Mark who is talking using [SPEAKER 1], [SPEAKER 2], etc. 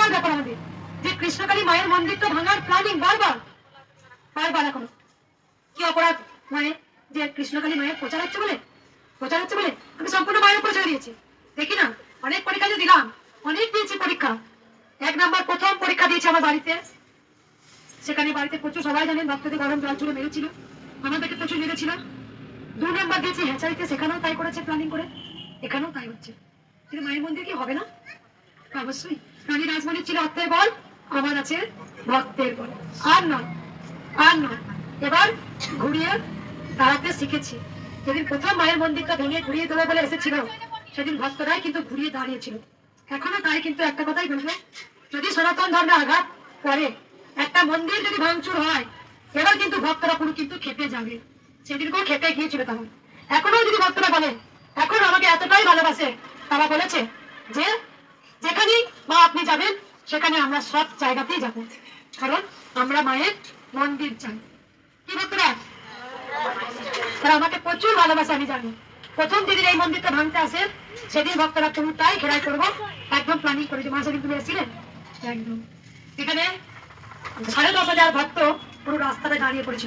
[SPEAKER 1] বিশাল ব্যাপার আমাদের যে কৃষ্ণকালী মায়ের মন্দিরটা ভাঙার প্ল্যানিং বারবার বারবার। এখন কি অপরাধ মায়ের যে কৃষ্ণকালী মায়ের প্রচার হচ্ছে বলে আমি সম্পূর্ণ মায়ের উপর ছেড়ে দিয়েছি। দেখি না, অনেক পরীক্ষা যে দিলাম, অনেক দিয়েছি পরীক্ষা। 1 নাম্বার প্রথম পরীক্ষা দিয়েছি আমার বাড়িতে, সেখানে বাড়িতে প্রচুর সবাই জানেন ভক্তদের গরম জল ছুড়ে মেরেছিল, আমাদেরকে প্রচুর মেরেছিল। 2 নাম্বার দিয়েছি হ্যাচারিতে, সেখানেও তাই করেছে প্ল্যানিং করে, এখানেও তাই হচ্ছে। কিন্তু মায়ের মন্দির কি হবে না? অবশ্যই। রানী রাজমণির ছিল অর্থের বল, আমার আছে ভক্তের বল। আর নয়, আর নয়। এবার ঘুরিয়ে দাঁড়াতে শিখেছি। যেদিন প্রথম মায়ের মন্দিরটা ভেঙে ঘুরিয়ে দেবো বলে এসেছিল, সেদিন ভক্তরাই কিন্তু ঘুরিয়ে দাঁড়িয়েছিল। এখনো তাই, কিন্তু একটা কথাই বলবো, যদি সনাতন ধর্মে আঘাত করে, একটা মন্দির যদি ভাঙচুর হয়, এবার কিন্তু ভক্তরা পুরো কিন্তু খেপে যাবে। সেদিনকেও খেপে গিয়েছিল তখন। এখনো যদি ভক্তরা বলে, এখন আমাকে এতটাই ভালোবাসে, তারা বলেছে যে যেখানেই মা আপনি যাবেন, সেখানে আমরা সব জায়গাতেই যাব, কারণ আমরা মায়ের মন্দির চাই। কি ভক্তরা? তারা আমাকে প্রচুর ভালোবাসে, আমি জানি। প্রথম যেদিন এই মন্দিরটা ভাঙতে আসে, সেদিন ভক্তরা পুরোটাই ঘেরাই করবো, একদম প্ল্যানিং করেছে। মা সেদিন তুমি এসেছিলেন, একদম এখানে 10,500 ভক্ত পুরো রাস্তাটা দাঁড়িয়ে পড়েছিল।